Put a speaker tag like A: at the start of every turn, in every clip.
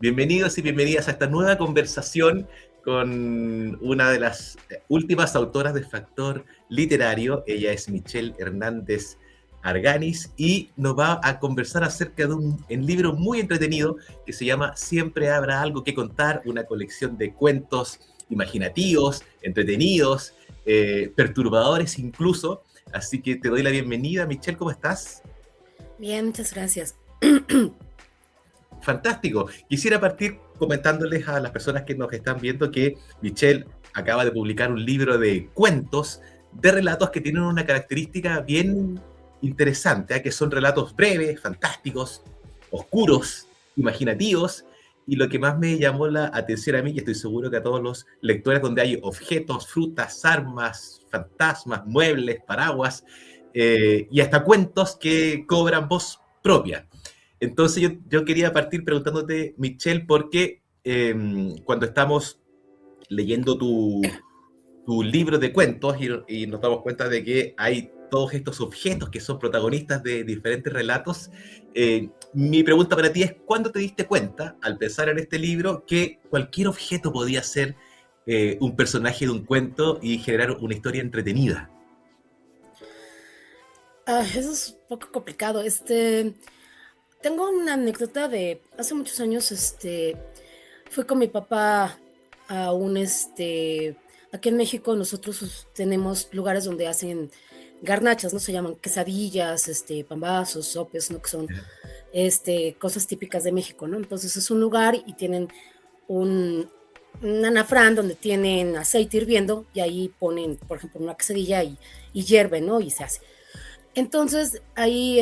A: Bienvenidos y bienvenidas a esta nueva conversación con una de las últimas autoras de Factor Literario. Ella es Michelle Hernández Arganis y nos va a conversar acerca de un libro muy entretenido que se llama Siempre habrá algo que contar, una colección de cuentos imaginativos, entretenidos, perturbadores incluso. Así que te doy la bienvenida. Michelle, ¿cómo estás?
B: Bien, muchas gracias.
A: Fantástico. Quisiera partir comentándoles a las personas que nos están viendo que Michelle acaba de publicar un libro de cuentos, de relatos que tienen una característica bien interesante, que son relatos breves, fantásticos, oscuros, imaginativos, y lo que más me llamó la atención a mí, y estoy seguro que a todos los lectores, donde hay objetos, frutas, armas, fantasmas, muebles, paraguas, y hasta cuentos que cobran voz propia. Entonces yo quería partir preguntándote, Michelle, por qué cuando estamos leyendo tu libro de cuentos y nos damos cuenta de que hay todos estos objetos que son protagonistas de diferentes relatos, mi pregunta para ti es, ¿cuándo te diste cuenta, al pensar en este libro, que cualquier objeto podía ser un personaje de un cuento y generar una historia entretenida?
B: Eso es un poco complicado. Tengo una anécdota de hace muchos años. Fui con mi papá a aquí en México nosotros tenemos lugares donde hacen garnachas, ¿no? Se llaman quesadillas, pambazos, sopes, ¿no? Que son, cosas típicas de México, ¿no? Entonces es un lugar y tienen un, un anafrán donde tienen aceite hirviendo y ahí ponen, por ejemplo, una quesadilla y hierve, ¿no? Y se hace. Entonces ahí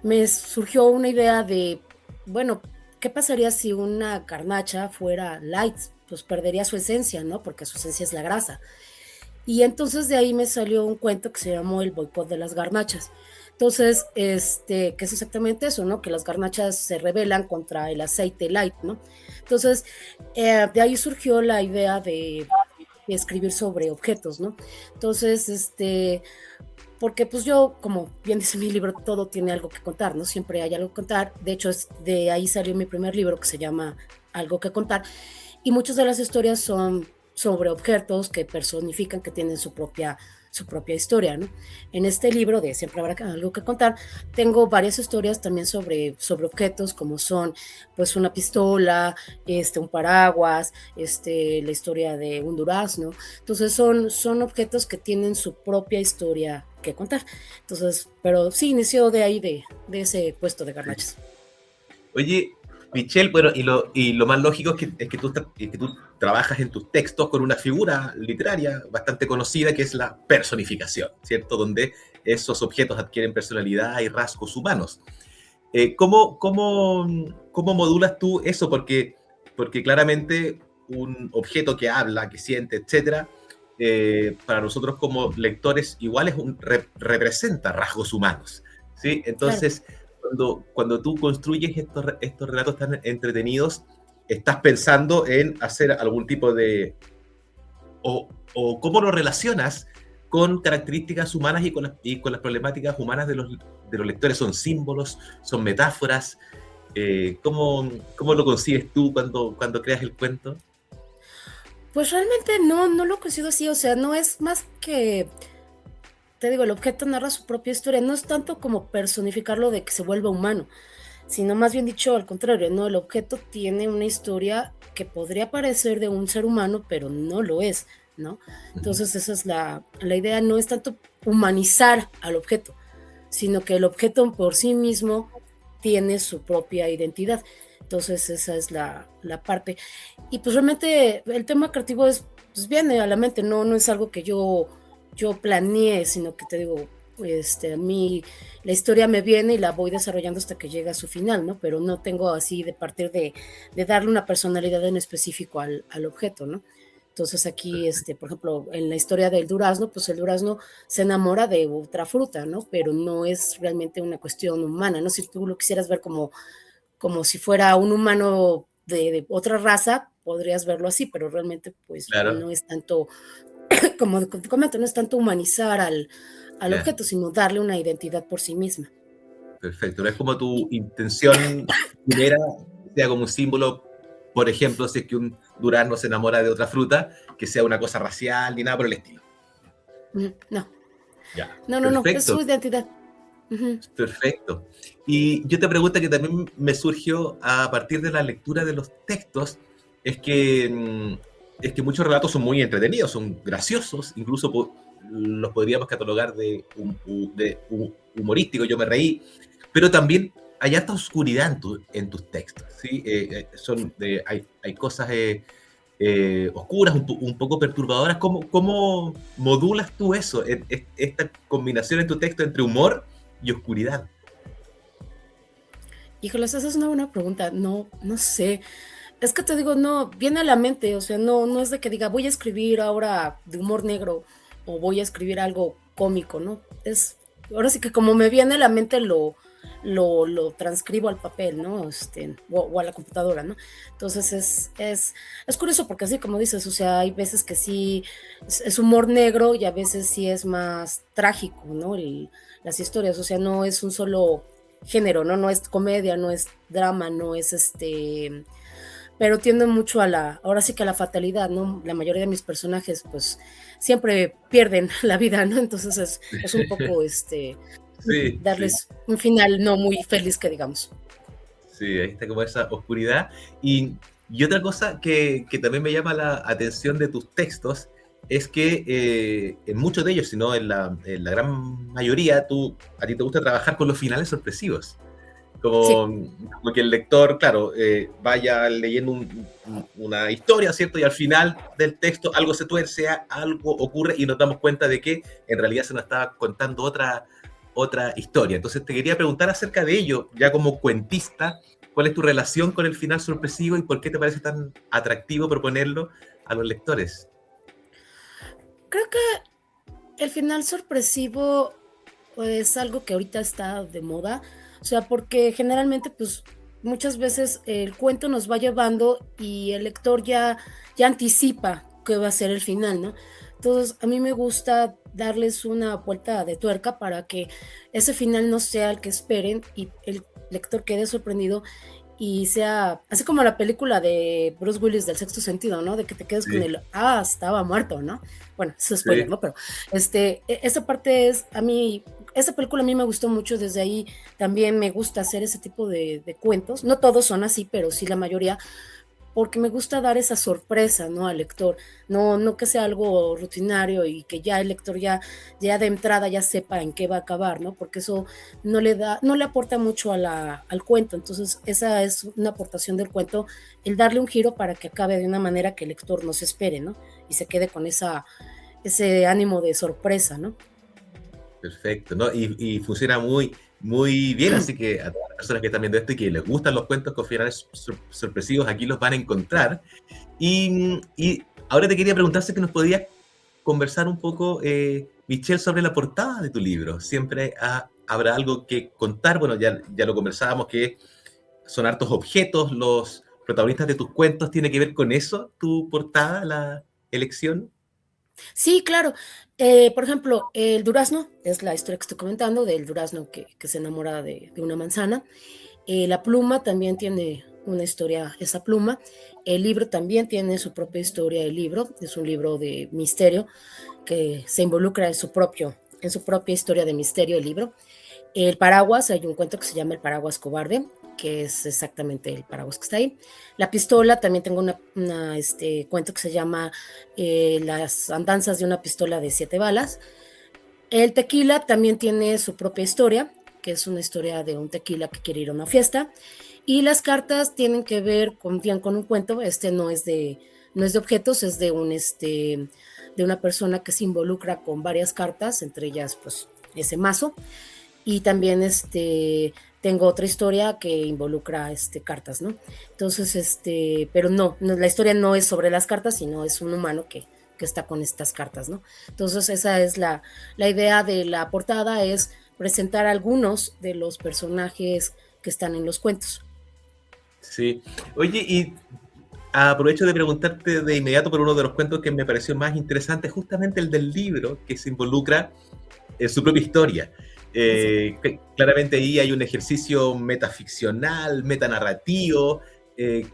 B: me surgió una idea de, bueno, ¿qué pasaría si una garnacha fuera light? Pues perdería su esencia, ¿no? Porque su esencia es la grasa. Y entonces de ahí me salió un cuento que se llamó El boicot de las garnachas. Entonces, que es exactamente eso, ¿no? Que las garnachas se rebelan contra el aceite light, ¿no? Entonces, de ahí surgió la idea de escribir sobre objetos, ¿no? Entonces, porque pues yo, como bien dice mi libro, todo tiene algo que contar, ¿no? Siempre hay algo que contar. De hecho, de ahí salió mi primer libro que se llama Algo que contar. Y muchas de las historias son sobre objetos que personifican, que tienen su propia historia, ¿no? En este libro de Siempre habrá algo que contar, tengo varias historias también sobre objetos, como son, pues, una pistola, un paraguas, la historia de un durazno. Entonces, son objetos que tienen su propia historia que contar. Entonces, pero sí inició de ahí, de ese puesto de garnachas.
A: Oye, Michelle, bueno, y lo más lógico es que tú trabajas en tus textos con una figura literaria bastante conocida que es la personificación, ¿cierto? Donde esos objetos adquieren personalidad y rasgos humanos. ¿Cómo modulas tú eso? Porque claramente un objeto que habla, que siente, etcétera, para nosotros como lectores igual representa rasgos humanos, ¿sí?
B: Claro.
A: Entonces, cuando tú construyes estos relatos tan entretenidos, estás pensando en hacer algún tipo de... o cómo lo relacionas con características humanas y con las problemáticas humanas de los lectores. ¿Son símbolos? ¿Son metáforas? ¿Cómo lo concibes tú cuando creas el cuento?
B: Pues realmente no lo considero así, o sea, no es más que, te digo, el objeto narra su propia historia, no es tanto como personificarlo de que se vuelva humano, sino más bien dicho al contrario, ¿no? El objeto tiene una historia que podría parecer de un ser humano, pero no lo es, ¿no?
A: Ujú.
B: Entonces esa es la idea, no es tanto humanizar al objeto, sino que el objeto por sí mismo tiene su propia identidad. Entonces esa es la parte. Y pues realmente el tema creativo pues viene a la mente, no es algo que yo planeé, sino que te digo, a mí la historia me viene y la voy desarrollando hasta que llega a su final, ¿no? Pero no tengo así de partir de darle una personalidad en específico al objeto, ¿no? Entonces aquí, por ejemplo, en la historia del durazno, pues el durazno se enamora de otra fruta, ¿no? Pero no es realmente una cuestión humana, ¿no? Si tú lo quisieras ver como si fuera un humano de otra raza, podrías verlo así, pero realmente pues
A: Claro,
B: no es tanto, como te comento, no es tanto humanizar al
A: ya,
B: objeto, sino darle una identidad por sí misma.
A: perfecto. No es como tu
B: Y
A: intención primera sea como un símbolo, por ejemplo, si es que un durazno se enamora de otra fruta, que sea una cosa racial ni nada por el estilo.
B: No,
A: Ya,
B: no, no, no, es
A: perfecto,
B: su identidad. Ujú.
A: perfecto. Y yo te pregunto que también me surgió a partir de la lectura de los textos, es que, es que muchos relatos son muy entretenidos, son graciosos, incluso los podríamos catalogar de humorístico, yo me reí, pero también hay harta oscuridad en tus textos, ¿sí? Hay cosas oscuras, un poco perturbadoras. ¿Cómo modulas tú eso, esta combinación en tu texto entre humor y oscuridad?
B: Híjoles, esa es una buena pregunta. No, no sé. Es que te digo, no, viene a la mente, o sea, no, no es de que diga, voy a escribir ahora de humor negro o voy a escribir algo cómico, ¿no? Es, ahora sí que como me viene a la mente lo transcribo al papel, ¿no? O a la computadora, ¿no? Entonces es curioso porque así como dices, o sea, hay veces que sí es humor negro y a veces sí es más trágico, ¿no? Las historias, o sea, no es un solo género, ¿no? No es comedia, no es drama, no es pero tiende mucho a ahora sí que a la fatalidad, ¿no? La mayoría de mis personajes, pues, siempre pierden la vida, ¿no? Entonces es un poco,
A: Sí, sí,
B: darles un final no muy feliz que digamos.
A: sí, ahí está como esa oscuridad. Y otra cosa que también me llama la atención de tus textos es que en muchos de ellos, si no en la gran mayoría, a ti te gusta trabajar con los finales sorpresivos.
B: Sí,
A: Como que el lector, claro, vaya leyendo una historia, ¿cierto? Y al final del texto algo se tuerce, algo ocurre y nos damos cuenta de que en realidad se nos estaba contando otra historia. Entonces te quería preguntar acerca de ello, ya como cuentista, ¿cuál es tu relación con el final sorpresivo y por qué te parece tan atractivo proponerlo a los lectores?
B: creo que el final sorpresivo es algo que ahorita está de moda, o sea, porque generalmente, pues, muchas veces el cuento nos va llevando y el lector ya anticipa qué va a ser el final, ¿no? Entonces, a mí me gusta darles una vuelta de tuerca para que ese final no sea el que esperen y el lector quede sorprendido y sea así como la película de Bruce Willis del Sexto Sentido, ¿no? De que te quedes con
A: Sí,
B: el, estaba muerto, ¿no? Bueno, es spoiler,
A: sí,
B: ¿no? Pero esa parte es, a mí, esa película a mí me gustó mucho, desde ahí también me gusta hacer ese tipo de cuentos, no todos son así, pero sí la mayoría, porque me gusta dar esa sorpresa, ¿no? Al lector, no, no que sea algo rutinario y que ya el lector ya de entrada ya sepa en qué va a acabar, ¿no? Porque eso no le aporta mucho al cuento, entonces esa es una aportación del cuento, el darle un giro para que acabe de una manera que el lector no se espere, ¿no? Y se quede con ese ánimo de sorpresa, ¿no?
A: perfecto, ¿no? Y funciona muy bien, así que a todas las personas que están viendo esto y que les gustan los cuentos con finales sorpresivos, aquí los van a encontrar. Y ahora te quería preguntar si que nos podías conversar un poco, Michelle, sobre la portada de tu libro. Siempre habrá algo que contar. Bueno, ya lo conversábamos, que son hartos objetos, los protagonistas de tus cuentos. ¿Tiene que ver con eso tu portada, la elección?
B: Sí, claro. Por ejemplo, el durazno es la historia que estoy comentando del durazno que se enamora de una manzana. La pluma también tiene una historia, esa pluma. El libro también tiene su propia historia. El libro es un libro de misterio que se involucra en su propia historia de misterio. El libro. El paraguas, hay un cuento que se llama El paraguas cobarde, que es exactamente el paraguas que está ahí. La pistola, también tengo cuento que se llama Las andanzas de una pistola de 7 balas. El tequila también tiene su propia historia, que es una historia de un tequila que quiere ir a una fiesta. Y las cartas tienen que ver bien con un cuento, no es de objetos, es de una persona que se involucra con varias cartas, entre ellas pues ese mazo, y también tengo otra historia que involucra cartas, ¿no? Entonces, pero no, la historia no es sobre las cartas, sino es un humano que está con estas cartas, ¿no? Entonces, esa es la idea de la portada, es presentar algunos de los personajes que están en los cuentos.
A: Sí. Oye, y aprovecho de preguntarte de inmediato por uno de los cuentos que me pareció más interesante, justamente el del libro, que se involucra en su propia historia.
B: Sí.
A: Claramente ahí hay un ejercicio metaficcional, metanarrativo,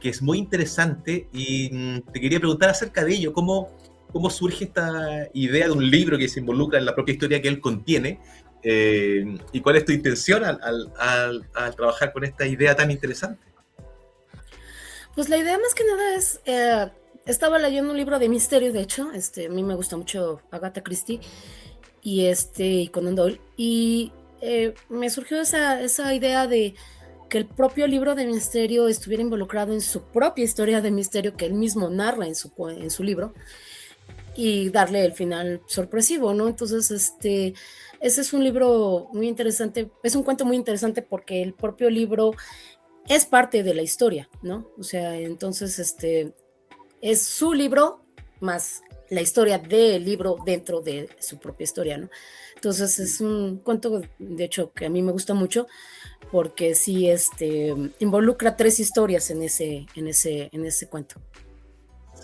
A: que es muy interesante y te quería preguntar acerca de ello, cómo surge esta idea de un libro que se involucra en la propia historia que él contiene y cuál es tu intención al trabajar con esta idea tan interesante.
B: Pues la idea más que nada es, estaba leyendo un libro de misterio, de hecho, a mí me gusta mucho Agatha Christie y Conan Doyle, y me surgió esa idea de que el propio libro de misterio estuviera involucrado en su propia historia de misterio que él mismo narra en su libro y darle el final sorpresivo, ¿no? Entonces, ese es un libro muy interesante, es un cuento muy interesante porque el propio libro es parte de la historia, ¿no? O sea, entonces, es su libro más la historia del libro dentro de su propia historia, ¿no? Entonces es un cuento, de hecho, que a mí me gusta mucho porque sí, involucra tres historias en ese cuento.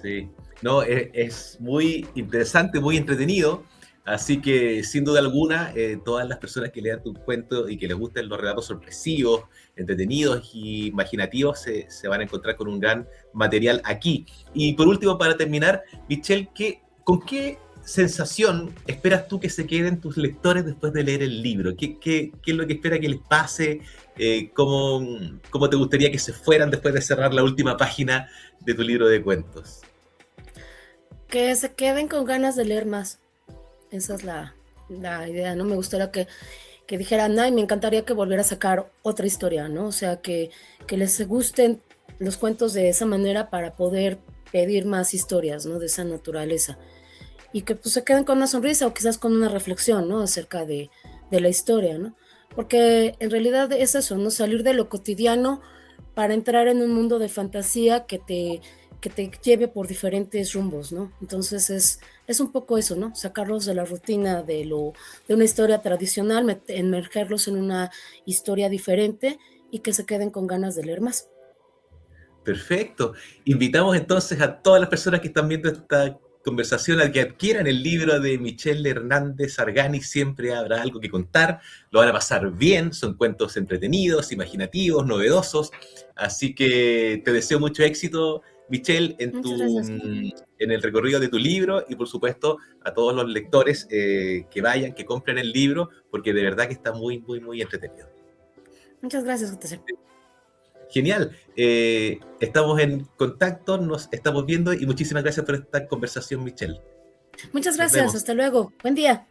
A: Sí, no, es muy interesante, muy entretenido, así que sin duda alguna, todas las personas que lean tu cuento y que les gusten los relatos sorpresivos, entretenidos y imaginativos, se van a encontrar con un gran material aquí. Y por último, para terminar, Michelle, ¿con qué sensación esperas tú que se queden tus lectores después de leer el libro? ¿Qué es lo que espera que les pase? ¿Cómo te gustaría que se fueran después de cerrar la última página de tu libro de cuentos?
B: Que se queden con ganas de leer más. Esa es la idea, ¿no? Me gustaría que dijeran, ay, me encantaría que volviera a sacar otra historia, ¿no? O sea, que les gusten los cuentos de esa manera para poder pedir más historias, ¿no? De esa naturaleza. Y que pues se queden con una sonrisa o quizás con una reflexión, ¿no? Acerca de la historia, ¿no? Porque en realidad es eso, ¿no? Salir de lo cotidiano para entrar en un mundo de fantasía que te lleve por diferentes rumbos, ¿no? Entonces es un poco eso, ¿no? Sacarlos de la rutina de una historia tradicional, emergerlos en una historia diferente y que se queden con ganas de leer más.
A: Perfecto. Invitamos entonces a todas las personas que están viendo esta conversación a que adquieran el libro de Michelle Hernández Argani. Siempre habrá algo que contar, lo van a pasar bien, son cuentos entretenidos, imaginativos, novedosos. Así que te deseo mucho éxito, Michelle,
B: Muchas gracias.
A: en el recorrido de tu libro y por supuesto a todos los lectores que vayan, que compren el libro, porque de verdad que está muy, muy, muy entretenido.
B: Muchas gracias, JC.
A: Genial. Estamos en contacto, nos estamos viendo y muchísimas gracias por esta conversación, Michelle.
B: Muchas
A: Nos
B: gracias.
A: vemos.
B: Hasta luego. Buen día.